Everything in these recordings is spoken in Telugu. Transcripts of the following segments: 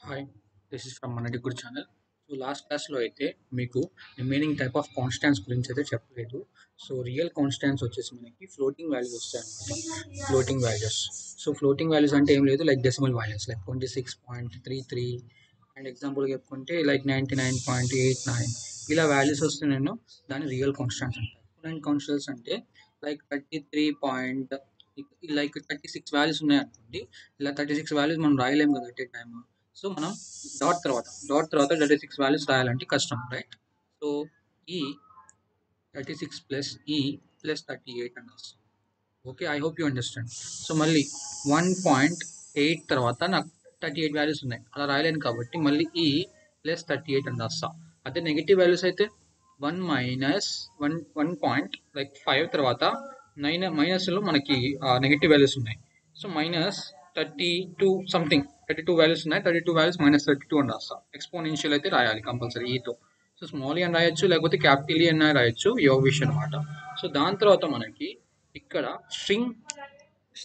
Hi, this is from Manadi Good channel. So last క్లాస్లో అయితే మీకు రిమైనింగ్ టైప్ ఆఫ్ కాన్స్టాంట్స్ గురించి అయితే చెప్పలేదు. సో రియల్ కాన్స్టాంట్స్ వచ్చేసి మనకి ఫ్లోటింగ్ వాల్యూస్ వస్తాయి అనమాట. Floating values. So floating values అంటే ఏం లేదు, like decimal values like 26.33 and ఎగ్జాంపుల్గా చెప్పుకుంటే లైక్ 99.89 ఇలా వాల్యూస్ వస్తే నేను దాన్ని రియల్ కాన్స్టాంట్స్ అంటాను. ఎక్స్పోనెంట్ కాన్స్టాంట్స్ అంటే లైక్ 33 పాయింట్ లైక్ 36 వాల్యూస్ ఉన్నాయి అనుకోండి. ఇలా 36 వాల్యూస్ మనం రాయలేము కదా ఎట్ ఏ టైమ్. సో మనం డాట్ తర్వాత 36 వాల్యూస్ రాయాలంటే కష్టం, రైట్? సో ఈ 36 ప్లస్ ఈ ప్లస్ 38 అని వస్తుంది. Okay, I hope you understand. So మళ్ళీ 1.8 తర్వాత నాకు 38 వాల్యూస్ ఉన్నాయి, అలా రాయలేను కాబట్టి మళ్ళీ ఈ ప్లస్ 38 అని రాస్తా. అదే నెగిటివ్ వాల్యూస్ అయితే 1 మైనస్ 1.5 తర్వాత మైనస్లో మనకి నెగిటివ్ వాల్యూస్ ఉన్నాయి. సో మైనస్ 32 సంథింగ్ 32 వాల్యూస్ ఉన్నాయి. 32 వాల్యూస్ మైనస్ 32 అని రాస్తా. ఎక్స్పోనెన్షియల్ అయితే రాయాలి కంపల్సరీ ఈతో. సో స్మాల్ ఈ అని రాయొచ్చు, లేకపోతే క్యాపిటల్ ఈ అని రాయొచ్చు, యువర్ విష్ అనమాట. సో దాని తర్వాత మనకి ఇక్కడ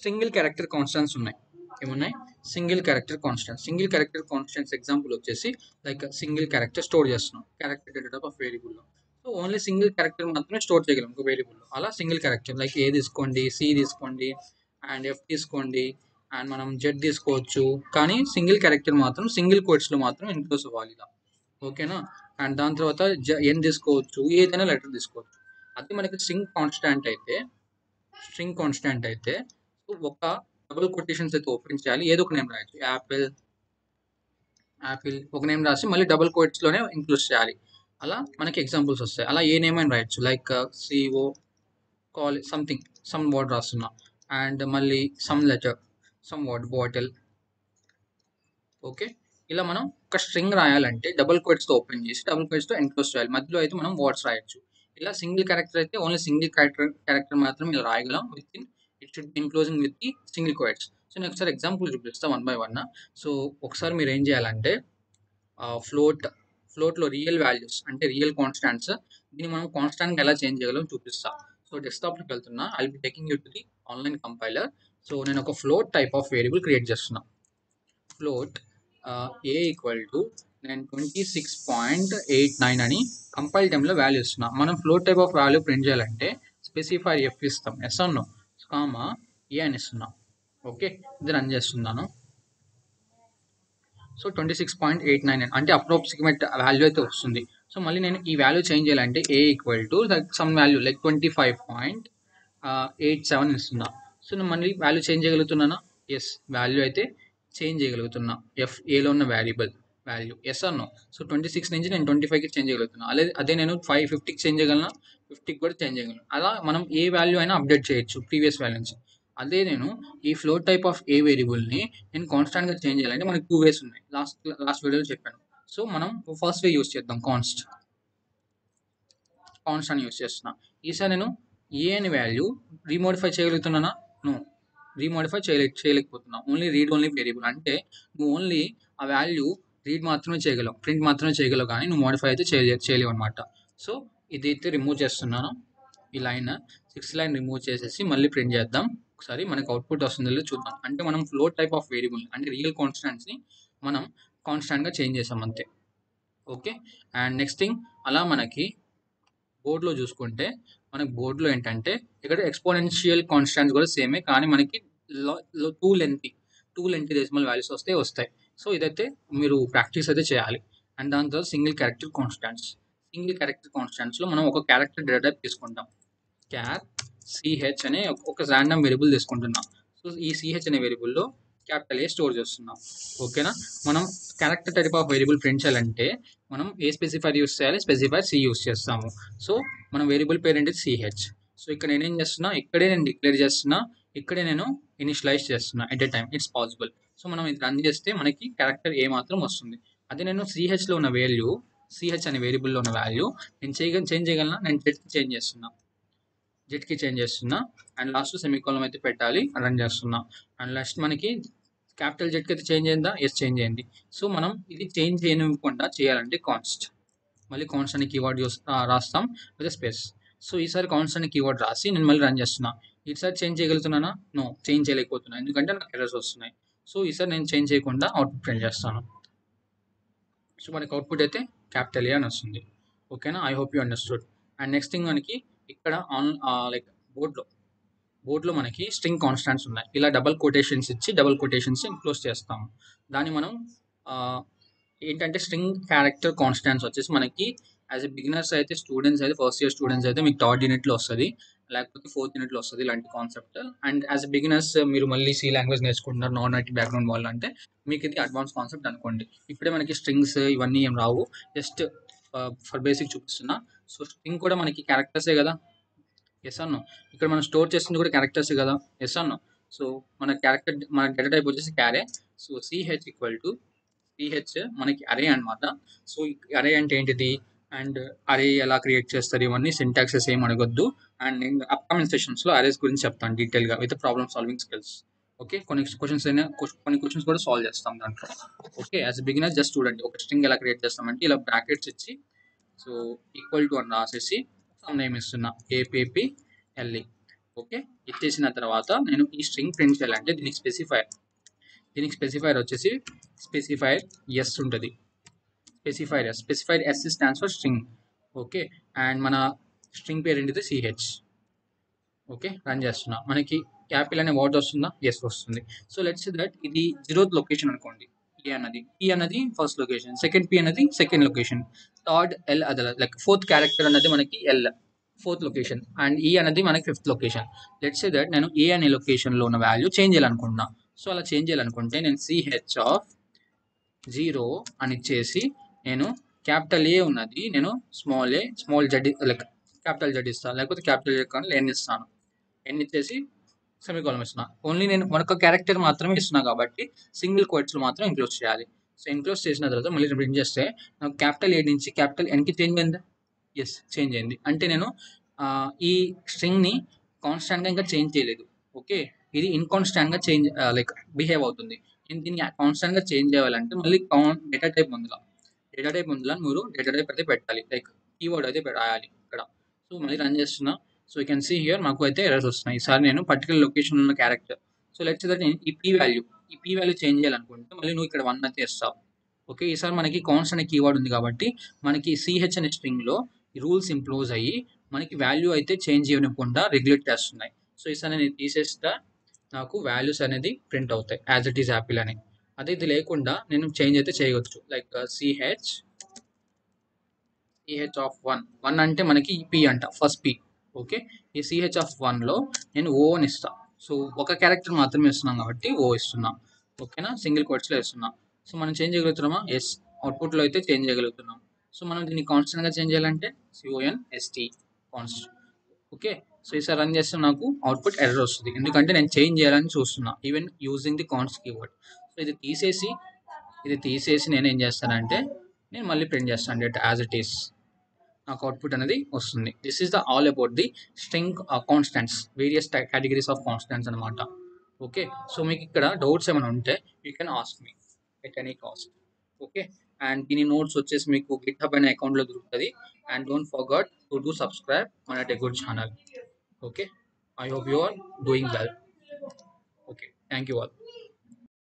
సింగిల్ క్యారెక్టర్ కాన్స్టెంట్స్ ఉన్నాయి. ఏమున్నాయి? సింగిల్ క్యారెక్టర్ కాన్స్టెంట్స్ ఎగ్జాంపుల్ వచ్చేసి లైక్ సింగిల్ క్యారెక్టర్ స్టోర్ చేస్తున్నాం క్యారెక్టర్ డేటా ఆఫ్ వేరియబుల్లో. సో ఓన్లీ సింగిల్ క్యారెక్టర్ మాత్రమే స్టోర్ చేయగలం ఒక వేరియబుల్లో. అలా సింగిల్ క్యారెక్టర్ లైక్ ఏ తీసుకోండి, సి తీసుకోండి అండ్ ఎఫ్ తీసుకోండి అండ్ మనం జెడ్ తీసుకోవచ్చు. కానీ సింగిల్ క్యారెక్టర్ మాత్రం సింగిల్ కోట్స్లో మాత్రం ఇన్క్లూస్ అవ్వాలి ఇలా. ఓకేనా? అండ్ దాని తర్వాత ఎన్ తీసుకోవచ్చు, ఏదైనా లెటర్ తీసుకోవచ్చు. అది మనకి స్ట్రింగ్ కాన్స్టాంట్ అయితే ఒక డబుల్ కొటేషన్స్ అయితే ఓపెన్ చేయాలి. ఏదో ఒక నేమ్ రాయొచ్చు, యాపిల్ ఒక నేమ్ రాసి మళ్ళీ డబుల్ కోట్స్లోనే ఇంక్లూడ్ చేయాలి. అలా మనకి ఎగ్జాంపుల్స్ వస్తాయి. అలా ఏ నేమ్ అని రాయొచ్చు, like CO something some word రాస్తున్నా అండ్ మళ్ళీ some letter some word bottle. Okay, ఇలా మనం ఒక స్ట్రింగ్ రాయాలంటే డబుల్ కోట్స్తో ఓపెన్ చేసి డబుల్ కోట్స్తో ఎన్క్లోజ్ చేయాలి. మధ్యలో అయితే మనం వర్డ్స్ రాయొచ్చు. ఇలా సింగిల్ క్యారెక్టర్ అయితే ఓన్లీ సింగిల్ క్యారెక్టర్ మాత్రం ఇలా రాయగలం. Within it should be enclosing with the single quotes. So నేను ఒకసారి ఎగ్జాంపుల్ చూపిస్తాను 1 by 1. సో ఒకసారి మీరు ఏం చేయాలంటే ఫ్లోట్లో రియల్ వాల్యూస్ అంటే రియల్ కాన్స్టాంట్స్, దీన్ని మనం కాన్స్టాంట్గా ఎలా చేంజ్ చేయగలం చూపిస్తా. సో డెస్క్టాప్లోకి వెళ్తున్నా, I will be taking you to the online compiler. So నేను ఒక float type of variable create చేస్తున్నా. ఫ్లోట్ ఏ ఈక్వల్ టు నేను 26.89 అని కంపైల్ టైంలో వాల్యూ ఇస్తున్నా. మనం float type of value print చేయాలంటే స్పెసిఫైర్ ఎఫ్ ఇస్తాం, ఎస్ అన్నో కామా ఏ అని ఇస్తున్నా. ఓకే, ఇది రన్ చేస్తున్నాను. సో 26.89 అంటే అప్రాక్సిమేట్ వాల్యూ అయితే వస్తుంది. సో మళ్ళీ నేను ఈ వాల్యూ చేంజ్ చేయాలంటే A equal to some value like 25.87 ఇస్తున్నా. సో నేను మళ్ళీ వాల్యూ చేంజ్ చేయగలుగుతున్నానా? ఎస్, వాల్యూ అయితే చేంజ్ చేయగలుగుతున్నా. ఎఫ్ ఏలో ఉన్న వేరియబుల్ వాల్యూ ఎస్ అన్నో. సో 26 నుంచి నేను 25కి చేంజ్ చేయగలుగుతున్నా. అదే నేను 550కి చేంజ్ చేయగలను, 50కి కూడా చేంజ్ చేయగలను. అలా మనం ఏ వాల్యూ అయినా అప్డేట్ చేయొచ్చు ప్రీవియస్ వాల్యూ నుంచి. అదే నేను ఈ ఫ్లోట్ టైప్ ఆఫ్ ఏ వేరియబుల్ని నేను కాన్స్టాంట్గా చేంజ్ చేయాలంటే మనకి 2 వేస్ ఉన్నాయి. లాస్ట్ వీడియోలో చెప్పాను. సో మనం ఫస్ట్ వే యూస్ చేద్దాం, కాన్స్టాంట్ యూస్ చేస్తున్నా. ఈసారి నేను ఏ అని వాల్యూ రీమోడిఫై చేయగలుగుతున్నానా? నో, రీమోడిఫై చేయలేకపోతున్నా. ఓన్లీ రీడ్ ఓన్లీ వేరియబుల్ అంటే నువ్వు ఓన్లీ ఆ వాల్యూ రీడ్ మాత్రమే చేయగలవు, ప్రింట్ మాత్రమే చేయగలవు, కానీ నువ్వు మోడిఫై అయితే చేయలేవు అనమాట. సో ఇదైతే రిమూవ్ చేస్తున్నాను. ఈ లైన్ 6th లైన్ రిమూవ్ చేసేసి మళ్ళీ ప్రింట్ చేద్దాం. ఒకసారి మనకు అవుట్పుట్ వస్తుందో లేదో చూద్దాం. అంటే మనం ఫ్లోట్ టైప్ ఆఫ్ వేరియబుల్ అంటే రియల్ కాన్స్టాంట్స్ని మనం కాన్స్టాంట్గా చేంజ్ చేసాం అంతే. ఓకే, అండ్ నెక్స్ట్ థింగ్, అలా మనకి బోర్డులో చూసుకుంటే మనకి బోర్డులో ఏంటంటే ఇక్కడ ఎక్స్పోనెన్షియల్ కాన్స్టాంట్స్ కూడా సేమే, కానీ మనకి టూ లెంతీ డెసిమల్ వాల్యూస్ వస్తాయి. సో ఇదైతే మీరు ప్రాక్టీస్ అయితే చేయాలి. అండ్ దాని తర్వాత సింగిల్ క్యారెక్టర్ కాన్స్టాంట్స్లో మనం ఒక క్యారెక్టర్ డేటా టైప్ తీసుకుంటాం. క్యార్ సిహెచ్ అనే ఒక ర్యాండమ్ వేరియబుల్ తీసుకుంటున్నాం. సో ఈ సిహెచ్ అనే వేరియబుల్లో క్యాపిటల్ ఏ స్టోర్ చేస్తున్నాం. ఓకేనా? మనం character type of variable print చేయాలంటే మనం ఏ స్పెసిఫైర్ యూస్ చేయాలి? స్పెసిఫైర్ సి యూస్ చేస్తాము. సో మనం వేరియబుల్ పేరు ఏంటి? సిహెచ్. సో ఇక్కడ నేనేం చేస్తున్నా, ఇక్కడే నేను డిక్లేర్ చేస్తున్నా, ఇక్కడే నేను ఇనిషియలైజ్ చేస్తున్నా at a time. It's possible. So మనం ఇది రన్ చేస్తే మనకి క్యారెక్టర్ ఏ మాత్రం వస్తుంది. అదే నేను సిహెచ్లో ఉన్న వాల్యూ, సిహెచ్ అనే వేరియబుల్లో ఉన్న వాల్యూ నేను చేంజ్ చేయగలనా? నేను జెట్కి చేంజ్ చేస్తున్నా అండ్ లాస్ట్ సెమీకోలం అయితే పెట్టాలి, రన్ చేస్తున్నా. అండ్ లాస్ట్ మనకి క్యాపిటల్ జెట్కి అయితే చేంజ్ అయిందా? ఎస్, చేంజ్ అయింది. సో మనం ఇది చేంజ్ చేయనివ్వకుండా చేయాలంటే మళ్ళీ కాన్స్ట్ అనే కీవర్డ్ రాస్తాం విత్ స్పేస్. సో ఈసారి కాన్స్ట్ అనే కీవర్డ్ రాసి నేను మళ్ళీ రన్ చేస్తున్నా. ఈసారి చేంజ్ చేయగలుగుతున్నానా? చేంజ్ చేయలేకపోతున్నా, ఎందుకంటే నాకు ఎర్రర్స్ వస్తున్నాయి. సో ఈసారి నేను చేంజ్ చేయకుండా అవుట్పుట్ ప్రింట్ చేస్తాను. సో మనకి అవుట్పుట్ అయితే క్యాపిటల్ ఏ అని వస్తుంది. ఓకేనా, I hope you understood. And next thing మనకి ఇక్కడ లైక్ బోర్డ్లో మనకి స్ట్రింగ్ కాన్స్టాంట్స్ ఉన్నాయి. ఇలా డబల్ కొటేషన్స్ ఇచ్చి డబల్ కొటేషన్స్ క్లోజ్ చేస్తాము. దాన్ని మనం ఆ, ఏంటంటే స్ట్రింగ్ క్యారెక్టర్ కాన్స్టాంట్స్ వచ్చేసి మనకి యాజ్ ఎ బిగినర్స్ అయితే, స్టూడెంట్స్ అయితే, ఫస్ట్ ఇయర్ స్టూడెంట్స్ అయితే మీకు థర్డ్ యూనిట్లో వస్తుంది, లేకపోతే ఫోర్త్ యూనిట్లో వస్తుంది ఇలాంటి concept. And as a beginners మీరు మళ్ళీ సి లాంగ్వేజ్ నేర్చుకుంటున్నారు, నాన్ ఐటీ బ్యాక్గ్రౌండ్ వాళ్ళు అంటే మీకు ఇది అడ్వాన్స్ కాన్సెప్ట్ అనుకోండి. ఇప్పుడే మనకి స్ట్రింగ్స్ ఇవన్నీ ఏం రావు, జస్ట్ ఫర్ బేసిక్ చూపిస్తున్నా. సో స్ట్రింగ్ కూడా మనకి క్యారెక్టర్సే కదా, ఎస్ అన్నో. ఇక్కడ మనం స్టోర్ చేస్తుంది కూడా క్యారెక్టర్స్ కదా, ఎస్ అన్నో. సో మన క్యారెక్టర్, మన డేటా టైప్ వచ్చేసి క్యారే. So CH equal to CH మనకి అరే అనమాట. సో అరే అంటే ఏంటిది, అండ్ అరే ఎలా క్రియేట్ చేస్తారు, ఇవన్నీ సింటాక్సెస్ ఏం అడగొద్దు. అండ్ నేను అప్కమింగ్ సెషన్స్లో అరేస్ గురించి చెప్తాను డీటెయిల్గా with problem solving skills. Okay, కొన్ని క్వశ్చన్స్ కూడా సాల్వ్ చేస్తాం దాంట్లో. ఓకే, యాజ్ బిగినర్ జస్ట్ చూడండి, ఒక స్ట్రింగ్ ఎలా క్రియేట్ చేస్తామంటే ఇలా బ్రాకెట్స్ ఇచ్చి, సో ఈక్వల్ టు అని రాసేసి సమ్ నేమ్ ఇస్తున్నా, ఏపీఎల్ఈ. ఓకే, ఇచ్చేసిన తర్వాత నేను ఈ స్ట్రింగ్ ప్రింట్ చేయాలంటే దీనికి స్పెసిఫైర్ వచ్చేసి స్పెసిఫైర్ ఎస్ ఉంటుంది. Specifier yes stands for string. Okay, and మన స్ట్రింగ్ పేరు ఏంటిది, సిహెచ్. ఓకే, రన్ చేస్తున్నా, మనకి క్యాపిల్ అనే వర్డ్ వస్తుందా, ఎస్ వస్తుంది. సో లెట్స్ సే దట్ ఇది 0th లొకేషన్ అనుకోండి. పి అన్నది ఫస్ట్ లొకేషన్, సెకండ్ పి అన్నది సెకండ్ లొకేషన్, థర్డ్ ఎల్ అది లైక్ ఫోర్త్ క్యారెక్టర్ అన్నది మనకి ఎల్ ఫోర్త్ లొకేషన్, అండ్ ఈ అనేది మనకి fifth location. Let's say that నేను ఏ అనే లొకేషన్లో ఉన్న వాల్యూ చేంజ్ చేయాలనుకుంటున్నా. సో అలా చేంజ్ చేయాలనుకుంటే నేను సిహెచ్ ఆఫ్ 0 అని ఇచ్చేసి, నేను క్యాపిటల్ ఏ ఉన్నది నేను small Z like capital Z ఇస్తాను, లేకపోతే క్యాపిటల్ జెడ్ కానీ ఎన్ ఇస్తాను. ఎన్ ఇచ్చేసి సెమీకోలం ఇస్తున్నా. ఓన్లీ నేను ఒక క్యారెక్టర్ మాత్రమే ఇస్తున్నా కాబట్టి సింగిల్ కోట్స్లో మాత్రం ఇంక్లోజ్ చేయాలి. సో ఇంక్లోజ్ చేసిన తర్వాత మళ్ళీ ప్రింట్ చేస్తే నాకు క్యాపిటల్ ఏ నుంచి క్యాపిటల్ ఎన్కి చేంజ్ అయిందా, ఎస్ చేంజ్ అయింది. అంటే నేను ఈ స్ట్రింగ్ని కాన్స్టాంట్గా ఇంకా చేంజ్ చేయలేదు. ఓకే, ఇది ఇన్కాన్స్టాంట్గా చేంజ్ లైక్ బిహేవ్ అవుతుంది. నేను దీన్ని కాన్స్టాంట్గా చేంజ్ చేయాలంటే మళ్ళీ డేటా టైప్ ముందులా మీరు డేటా టైప్ అయితే పెట్టాలి, లైక్ కీవర్డ్ అయితే రాయాలి ఇక్కడ. సో మళ్ళీ రన్ చేస్తున్నా. So you can see here మాకు అయితే ఎర్రర్స్ వస్తున్నాయి. ఈసారి నేను పర్టికులర్ లొకేషన్ ఉన్న క్యారెక్టర్, సో లెట్స్ దట్ నేను ఈ పీ వాల్యూ చేంజ్ చేయాలనుకుంటే మళ్ళీ నువ్వు ఇక్కడ 1 అయితే ఇస్తావు. ఓకే, ఈసారి మనకి కాన్స్ అనే కీవర్డ్ ఉంది కాబట్టి మనకి సిహెచ్ అనే స్ట్రింగ్లో రూల్స్ ఇంప్లోజ్ అయ్యి మనకి వాల్యూ అయితే చేంజ్ చేయకుండా రెగ్యులేట్ చేస్తున్నాయి. సో ఈసారి నేను తీసేస్తా, నాకు వాల్యూస్ అనేది ప్రింట్ అవుతాయి యాజ్ ఇట్ ఈస్ యాపిల్ అని. అదే ఇది లేకుండా నేను చేంజ్ అయితే చేయవచ్చు, లైక్ సిహెచ్ ఆఫ్ 1 అంటే మనకి పి అంట, ఫస్ట్ పి. ఓకే, ఈ సిహెచ్ ఆఫ్ 1లో నేను ఓ అని ఇస్తా. సో ఒక క్యారెక్టర్ మాత్రమే ఇస్తున్నాం కాబట్టి ఓ ఇస్తున్నా. ఓకేనా, సింగిల్ కోట్స్లో ఇస్తున్నా. సో మనం చేంజ్ చేయగలుగుతున్నామా, ఎస్, అవుట్పుట్లో అయితే చేంజ్ చేయగలుగుతున్నాం. సో మనం దీన్ని కాన్స్టెంట్గా చేంజ్ చేయాలంటే CONST కాన్స్ట్. ఓకే, సో ఈసారి రన్ చేస్తే నాకు అవుట్పుట్ ఎర్రర్ వస్తుంది, ఎందుకంటే నేను చేంజ్ చేయాలని చూస్తున్నా even using the const keyword. So ఇది తీసేసి నేను ఏం చేస్తానంటే నేను మళ్ళీ ప్రింట్ చేస్తాను డేటా యాజ్ ఇట్ ఈస్, నాకు అవుట్పుట్ అనేది వస్తుంది. This is the all about the string constants, various categories of constants అనమాట. ఓకే, సో మీకు ఇక్కడ డౌట్స్ ఏమైనా ఉంటే you can ask me at any cost. Okay, and దీని నోట్స్ వచ్చేసి మీకు గిట్హబ్ అనే అకౌంట్లో దొరుకుతుంది. And don't forget to do subscribe మన tech good channel. Okay, I hope you are doing well. Okay, thank you all.